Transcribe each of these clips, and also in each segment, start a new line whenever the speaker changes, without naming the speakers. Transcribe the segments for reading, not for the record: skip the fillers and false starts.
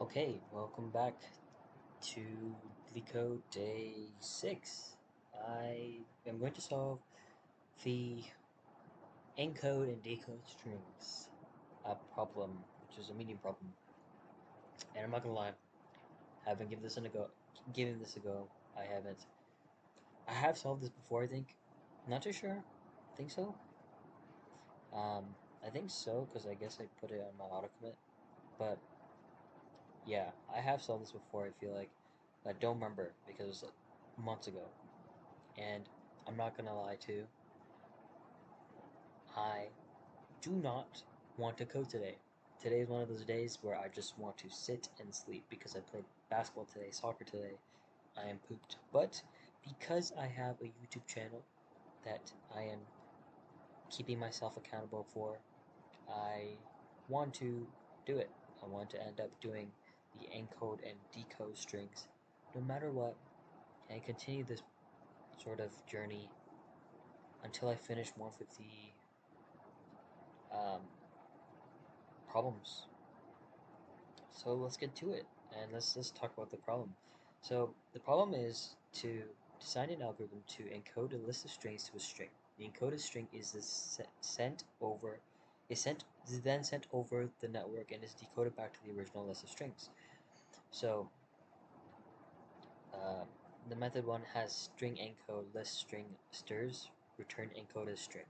Okay, welcome back to LeetCode Day 6. I am going to solve the Encode and Decode Strings problem, which is a medium problem. And I'm not gonna lie, I haven't given this a go. I haven't. I have solved this before, I think. Not too sure. I think so. Um, I think so because I guess I put it on my auto commit. But yeah, I have solved this before. I feel like I don't remember because it was months ago. And I'm not gonna lie too, I do not want to code today. Today is one of those days where I just want to sit and sleep because I played basketball today, soccer today. I am pooped. But because I have a YouTube channel that I am keeping myself accountable for, I want to do it. I want to end up doing the encode and decode strings no matter what and continue this sort of journey until I finish 150 um, problems. So let's get to it and let's talk about the problem. So the problem is to design an algorithm to encode a list of strings to a string. The encoded string is then sent over the network and is decoded back to the original list of strings. So uh, the method one has string encode list string stirs return encoded string.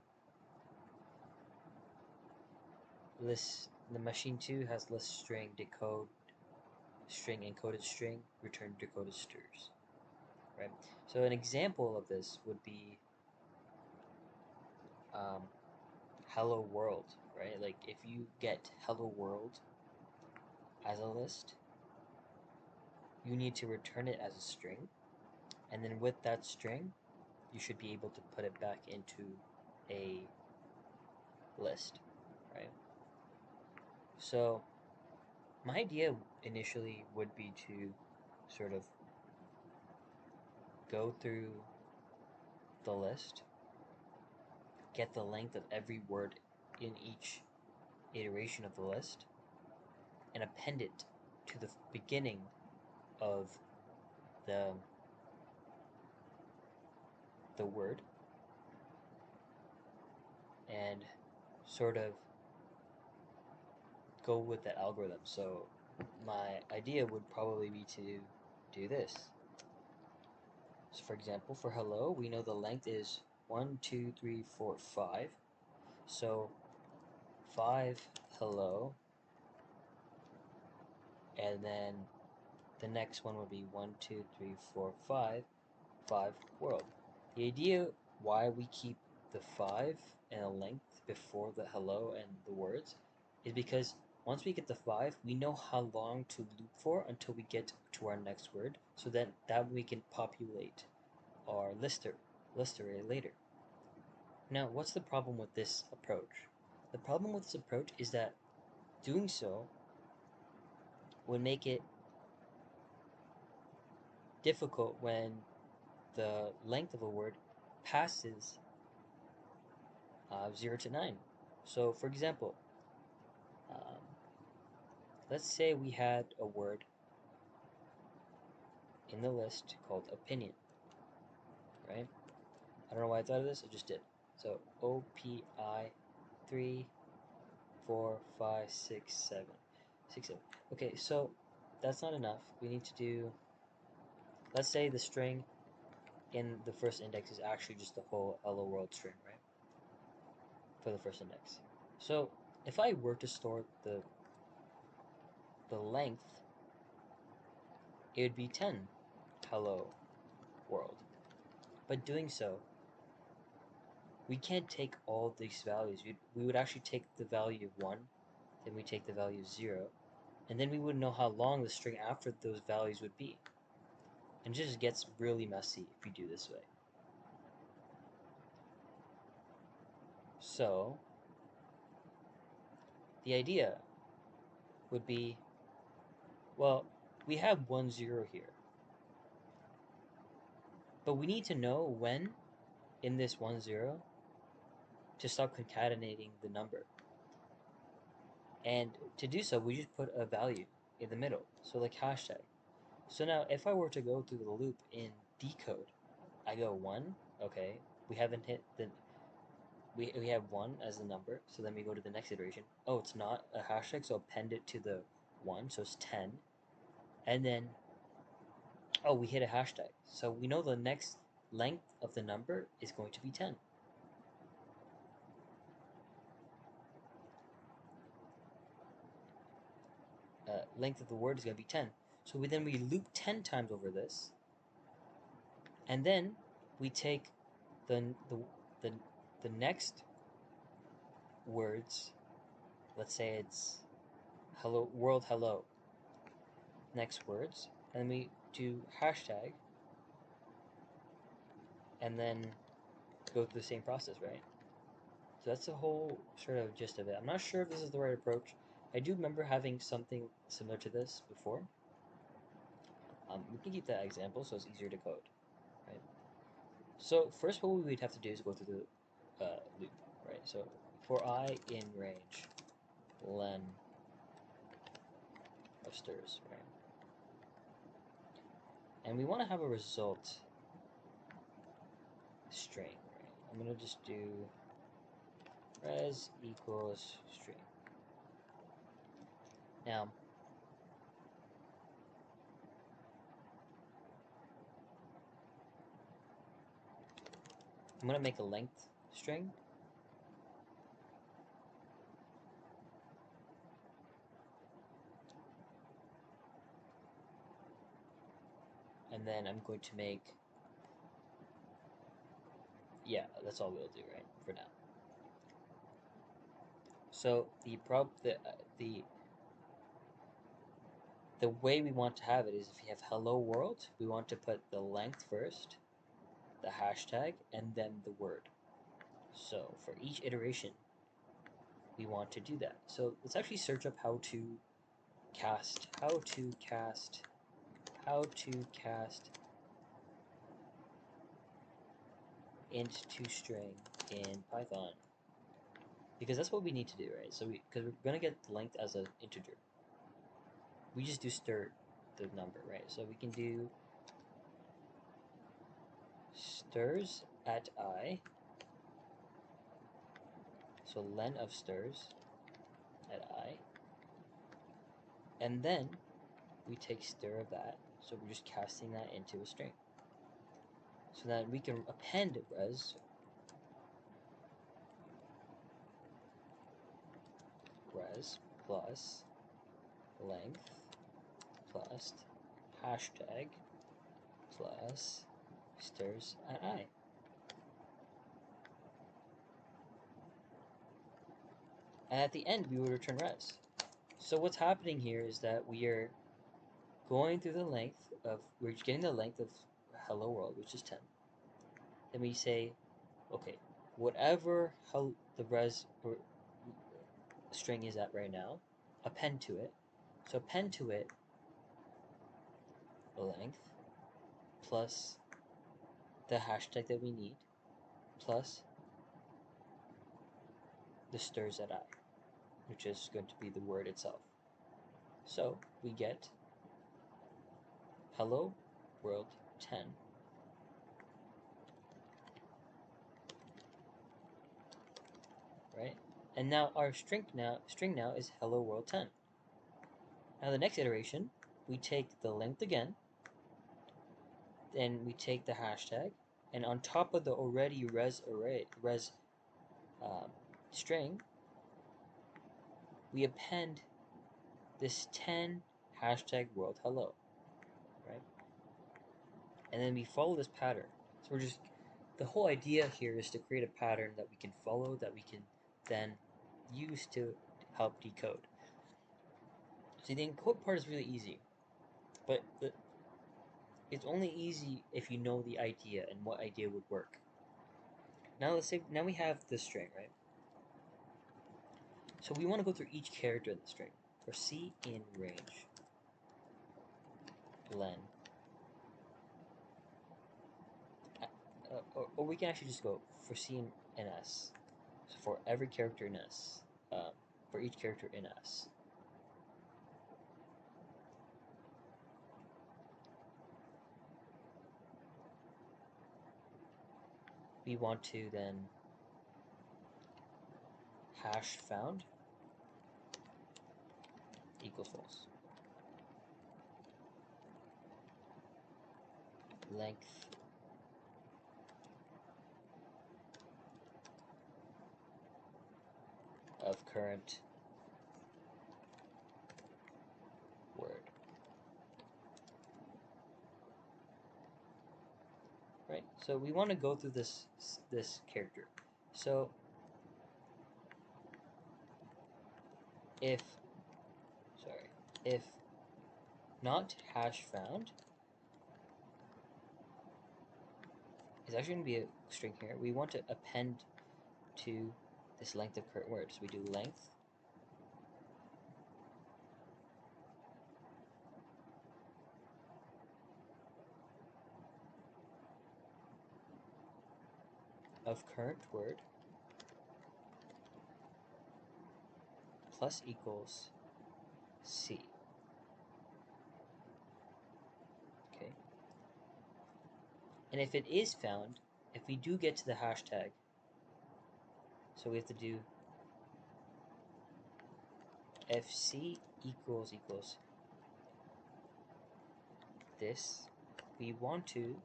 The machine 2 has list string decode string encoded string return decoded stirs, right? So an example of this would be um, hello world, right? Like if you get hello world as a list, you need to return it as a string, and then with that string you should be able to put it back into a list, right? So my idea initially would be to sort of go through the list, get the length of every word in each iteration of the list, and append it to the beginning of the the word, and sort of go with that algorithm. So my idea would probably be to do this. So for example, for hello, we know the length is 1, 2, 3, 4, 5. So 5 hello, and then the next one would be 1, 2, 3, 4, 5, 5 world. The idea why we keep the 5 and a length before the hello and the words is because once we get the 5, we know how long to loop for until we get to our next word, so that we can populate our list array later. Now, what's the problem with this approach? The problem with this approach is that doing so would make it difficult when the length of a word passes 0 to 9. So, for example, um, let's say we had a word in the list called opinion, right? I don't know why I thought of this, I just did. So OPI 3, 4, 5, 6, 7. 6, 7. Okay, so that's not enough. We need to do, let's say the string in the first index is actually just the whole hello world string, right? For the first index. So if I were to store the length, it would be 10 hello world. But doing so, we can't take all these values. We would actually take the value of 1, then we take the value of 0, and then we wouldn't know how long the string after those values would be. And it just gets really messy if you do this way. So, the idea would be, well, we have 1, 0 here. But we need to know when in this 1, 0 to stop concatenating the number. And to do so, we just put a value. in the middle. So like hashtag. So now if I were to go through the loop in decode, I go 1, okay, we haven't hit the, we have 1 as the number, so then we go to the next iteration. Oh, it's not a hashtag, so append it to the 1, so it's 10. And then, oh, we hit a hashtag. So we know the next length of the number is going to be 10. Length of the word is going to be 10. So we loop 10 times over this, and then we take the, the, the, the next words, let's say it's hello, world hello, next words, and then we do hashtag, and then go through the same process, right? So that's the whole sort of gist of it. I'm not sure if this is the right approach. I do remember having something similar to this before. We can keep that example so it's easier to code, right? So first what we would have to do is go through the loop, right? So for I in range, len of stirs, right? And we want to have a result string, right? I'm going to just do res equals string. Now, I'm going to make a length string. And then I'm going to make, yeah, that's all we'll do, right, for now. So the way we want to have it is if you have hello world, we want to put the length first, the hashtag, and then the word. So for each iteration, we want to do that. So let's actually search up how to cast int to string in Python, because that's what we need to do, right? So because we're gonna get length as an integer, we just do stir the number, right? So we can do stirs at I, so len of stirs at I, and then we take stir of that, so we're just casting that into a string. So then we can append res plus length plus hashtag plus stirs at I. And at the end, we would return res. So what's happening here is that we are going through the length of, we're getting the length of hello world, which is 10. Then we say, okay, whatever the res or string is at right now, append to it. So append to it the length plus the hashtag that we need plus the stirs at I, which is going to be the word itself. So we get hello world 10, right? And now our string now is hello world 10. Now the next iteration, we take the length again, then we take the hashtag, and on top of the already res string, we append this 10 hashtag world hello, right? And then we follow this pattern. So we're just, the whole idea here is to create a pattern that we can follow, that we can then use to help decode. See, the encode part is really easy, but it's only easy if you know the idea and what idea would work. Now let's say, now we have this string, right? So we want to go through each character in the string. For C in range, len. Or we can actually just go for C in S. So for every character in S, for each character in S. we want to then hash found equals false. Length of current word. Right? So we want to go through this character. So if not hash found is actually going to be a string here. We want to append to this length of current word. So we do length of current word plus equals C. Okay. And if it is found, if we do get to the hashtag, so we have to do fc equals this, we want to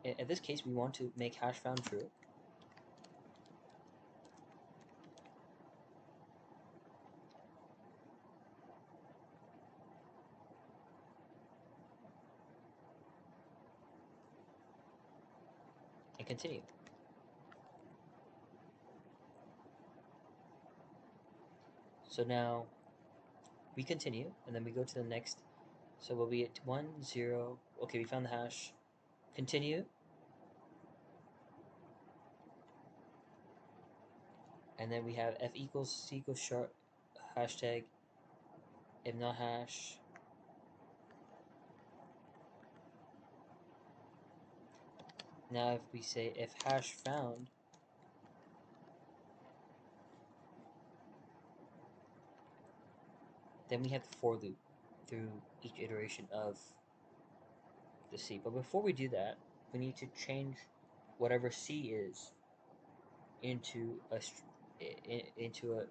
in this case we want to make hash found true. And continue. So now we continue, and then we go to the next. So we'll be at 1, 0. Okay, we found the hash. Continue. And then we have f equals c equals sharp hashtag if not hash. Now if we say if hash found, then we have the for loop through each iteration of the C. But before we do that, we need to change whatever C is into a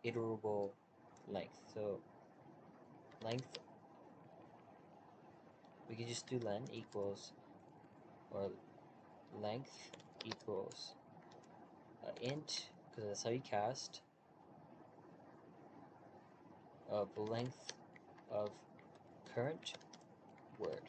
iterable length. So length, we can just do len equals, or length equals int, because that's how you cast, of the length of current word.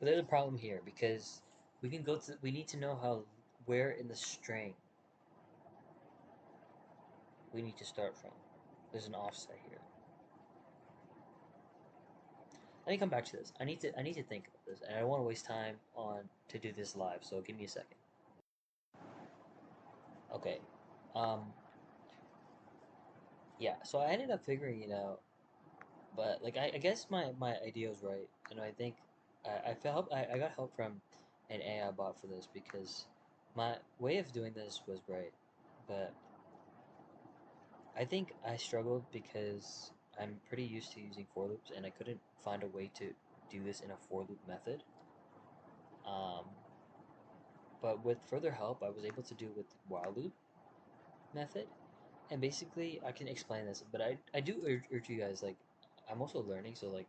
But there's a problem here because we need to know where in the string we need to start from. There's an offset here. Let me come back to this. I need to think about this, and I don't want to waste time to do this live. So give me a second. Okay. Yeah. So I ended up figuring it out, but like I guess my idea was right, and I think I got help from an AI bot for this because my way of doing this was right, but I think I struggled because I'm pretty used to using for loops, and I couldn't find a way to do this in a for loop method. But with further help, I was able to do it with while loop method. And basically, I can explain this, but I do urge you guys, like, I'm also learning, so, like,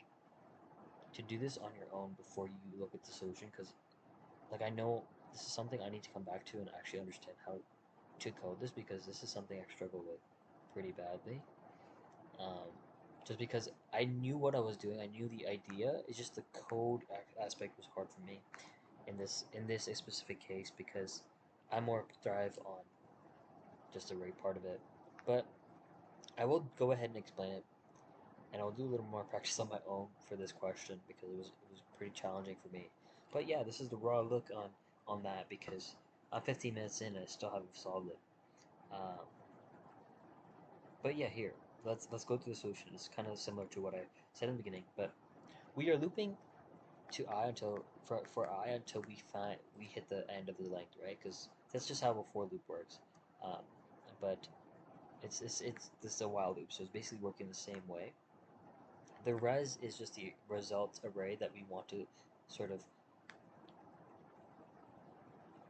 to do this on your own before you look at the solution, because, like, I know this is something I need to come back to and actually understand how to code this, because this is something I struggle with pretty badly. Just because I knew what I was doing, I knew the idea, it's just the code aspect was hard for me in this specific case, because I more thrive on just the rate part of it. But I will go ahead and explain it, and I'll do a little more practice on my own for this question because it was pretty challenging for me. But yeah, this is the raw look on that because I'm 15 minutes in and I still haven't solved it. Um, but yeah, here let's go through the solution. It's kind of similar to what I said in the beginning, but we are looping to I until for I until we hit the end of the length, right? Because that's just how a for loop works. Um, but it's this is a while loop, so it's basically working the same way. The res is just the result array that we want to sort of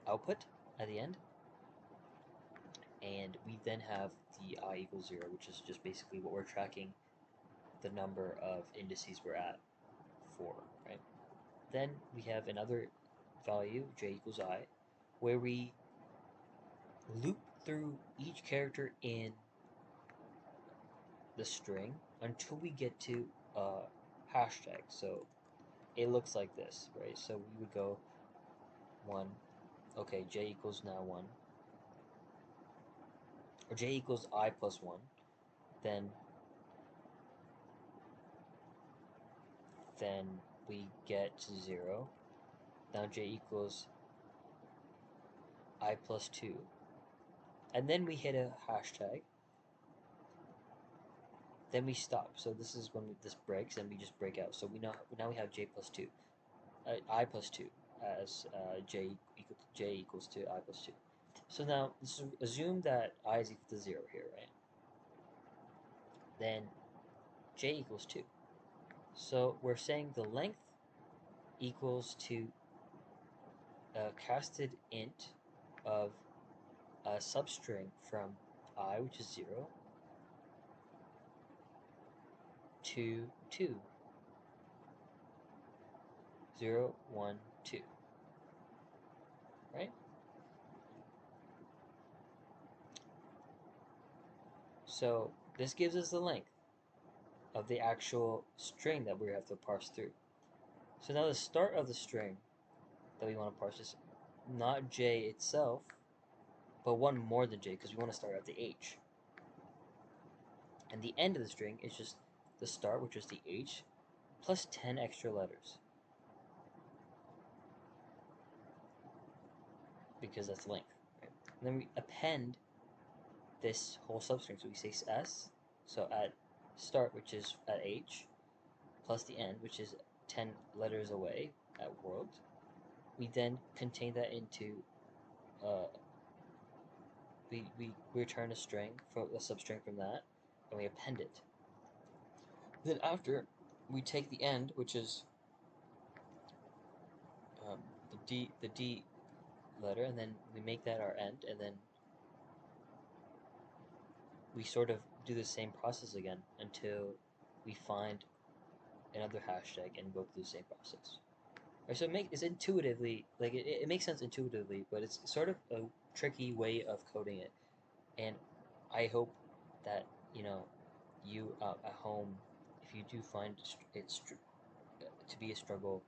output at the end, and we then have the I equals 0, which is just basically what we're tracking the number of indices we're at for, right? Then we have another value, j equals I, where we loop through each character in the string until we get to a hashtag. So it looks like this, right? So we would go 1, okay, j equals now 1, or j equals I plus 1, then we get to 0. Now j equals I plus 2. And then we hit a hashtag. Then we stop. So this is when this breaks and we just break out. So we now we have j plus 2. I plus 2 as j equals to I plus 2. So now let's assume that I is equal to 0 here, right? Then j equals 2. So we're saying the length equals to a casted int of a substring from I, which is 0, to 2. 0, 1, 2. Right? So this gives us the length of the actual string that we have to parse through. So now the start of the string that we want to parse is not j itself, but one more than j because we want to start at the h. And the end of the string is just the start, which is the h, plus 10 extra letters. Because that's length. Right? And then we append this whole substring. So we say s, so at start, which is at h, plus the end, which is 10 letters away at world. We then contain that into, we return a string, a substring from that, and we append it. Then after, we take the end, which is the D letter, and then we make that our end, and then we sort of do the same process again until we find another hashtag and go through the same process. Right, so it's intuitively, like it makes sense intuitively, but it's sort of a tricky way of coding it. And I hope that, you at home, if you do find it to be a struggle,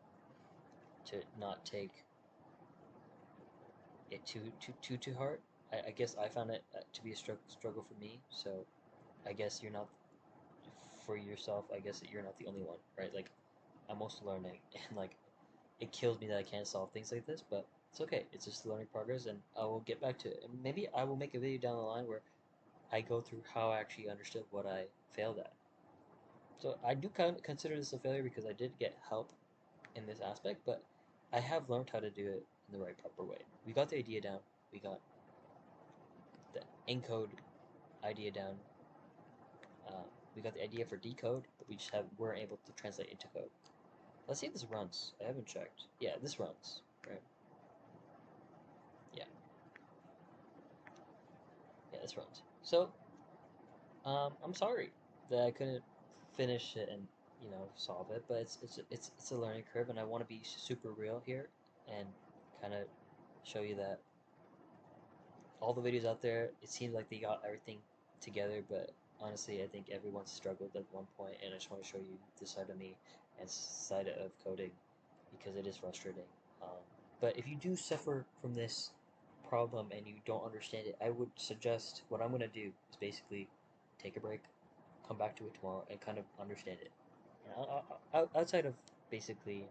to not take it too hard. I guess I found it to be a struggle for me. So I guess you're not, for yourself. I guess that you're not the only one, right? Like I'm also learning, and like it kills me that I can't solve things like this, but it's okay. It's just learning progress, and I will get back to it. And maybe I will make a video down the line where I go through how I actually understood what I failed at. So I do kind of consider this a failure because I did get help in this aspect, but I have learned how to do it in the right proper way. We got the idea down. We got the encode idea down. We got the idea for decode, but we just weren't able to translate into code. Let's see if this runs. I haven't checked. Yeah, this runs. Right. Yeah. Yeah, this runs. So, I'm sorry that I couldn't finish it and solve it, but it's a learning curve, and I want to be super real here and kind of show you that all the videos out there, it seems like they got everything together, but honestly, I think everyone's struggled at one point, and I just want to show you this side of me and side of coding because it is frustrating. Um, but if you do suffer from this problem and you don't understand it, I would suggest what I'm going to do is basically take a break, come back to it tomorrow, and kind of understand it. Outside of basically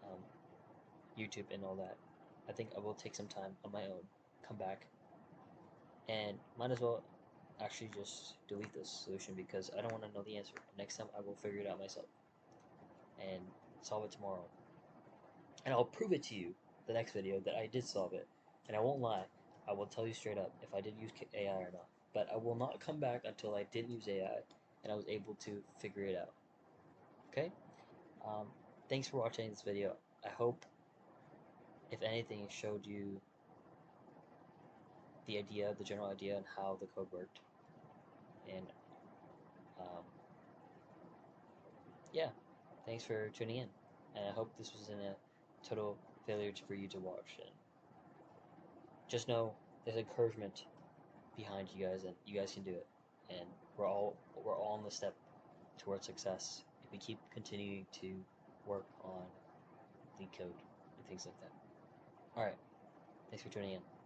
um, YouTube and all that. I think I will take some time on my own, come back, and might as well actually just delete this solution because I don't want to know the answer. Next time I will figure it out myself and solve it tomorrow. And I'll prove it to you the next video that I did solve it. And I won't lie, I will tell you straight up if I did use AI or not. But I will not come back until I didn't use AI and I was able to figure it out. Okay? Um, Thanks for watching this video. I hope, if anything, it showed you the idea, the general idea, and how the code worked. And um, yeah, thanks for tuning in. And I hope this wasn't a total failure for you to watch. And just know there's encouragement behind you guys, and you guys can do it. And we're all on the step towards success if we keep continuing to work on LeetCode and things like that. All right, thanks for tuning in.